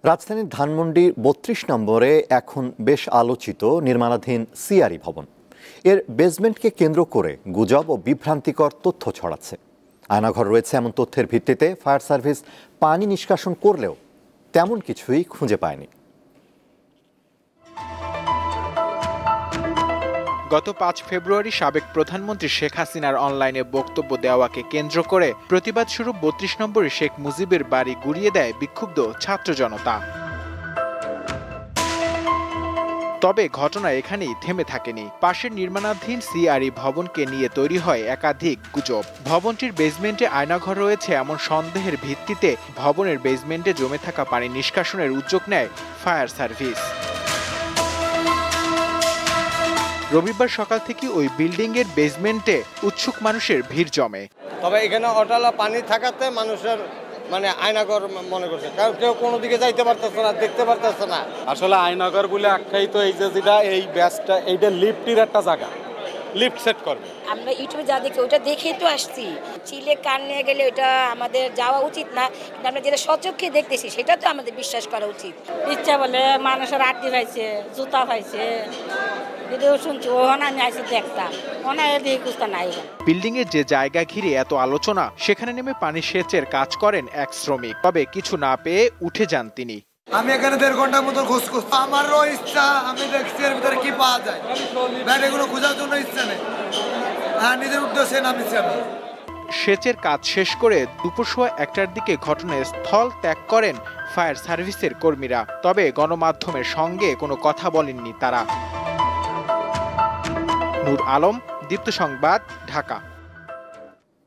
রাজধানীর ধানমন্ডির ৩২ নম্বরে এখন বেশ আলোচিত নির্মাণাধীন সিআরই ভবন। এর বেসমেন্টকে কেন্দ্র করে গুজব ও বিভ্রান্তিকর তথ্য ছড়াচ্ছে। আয়নাঘর রয়েছে এমন তথ্যের ভিত্তিতে ফায়ার সার্ভিস পানি নিষ্কাশন করলেও তেমন কিছুই খুঁজে পায়নি। গত ৫ ফেব্রুয়ারি সাবেক প্রধানমন্ত্রী শেখ হাসিনার অনলাইনে বক্তব্য দেওয়াকে কেন্দ্র করে প্রতিবাদ স্বরূপ ৩২ নম্বরে শেখ মুজিবের বাড়ি গুড়িয়ে দেয় বিক্ষুব্ধ ছাত্র জনতা। তবে ঘটনা এখানেই থেমে থাকেনি। পাশের নির্মাণাধীন সিআরই ভবনকে নিয়ে তৈরি হয় একাধিক গুজব। ভবনটির বেসমেন্টে আয়নাঘর রয়েছে এমন সন্দেহের ভিত্তিতে ভবনের বেসমেন্টে জমে থাকা পানি নিষ্কাশনের উদ্যোগ নেয় ফায়ার সার্ভিস। রবিবার সকাল থেকে ওই বিল্ডিং এর বেসমেন্টে উৎসুক মানুষের ভিড় জমে। তবে এখানে অটালা পানি থাকাতে মানুষের আয়নাঘর মনে করছে, কারণ কেউ কোনো দিকে যাইতে পারতেছে না, দেখতে পারতেছে না। আসলে আয়নাঘর বলে আখ্যায়িত এই যে যেটা এই ব্যাসটা এইটা লিফটের একটা জায়গা, লিফট সেট করবে। আমরা ইউটিউবে যা দেখি ওটা দেখেই তো আসছি। চিলে কান নিয়ে গেলে ওটা আমাদের যাওয়া উচিত না, কিন্তু আমরা যেটা সচক্ষে দেখতেছি সেটা তো আমাদের বিশ্বাস করা উচিত। ইচ্ছা বলে মানুষের আটটি পাইছে, জুতা পাইছে, ভিডিও শুনছি, ওখানে আমি আইসি দেখতাম, ওনার এদিকে কুস্তা নাই। বিল্ডিং এর যে জায়গা ঘিরে এত আলোচনা, সেখানে নেমে পানি সেচের কাজ করেন এক শ্রমিক। তবে কিছু না পেয়ে উঠে যান তিনি। আমি এখানে ১.৫ ঘন্টার মতো খোঁজ করছি। আমারও ইচ্ছা, আমি দেখছি এর ভিতরে কি পাওয়া যায়, ব্যাট এগুলো খোঁজার জন্য ইচ্ছা নেই, নিজের উদ্দেশ্যে নামিছি আমি। সেচের কাজ শেষ করে দুপুর সোয়া ১টার দিকে ঘটনাস্থল ত্যাগ করেন ফায়ার সার্ভিসের কর্মীরা। তবে গণমাধ্যমের সঙ্গে কোনো কথা বলেননি তারা। নূর আলম, দীপ্ত সংবাদ, ঢাকা।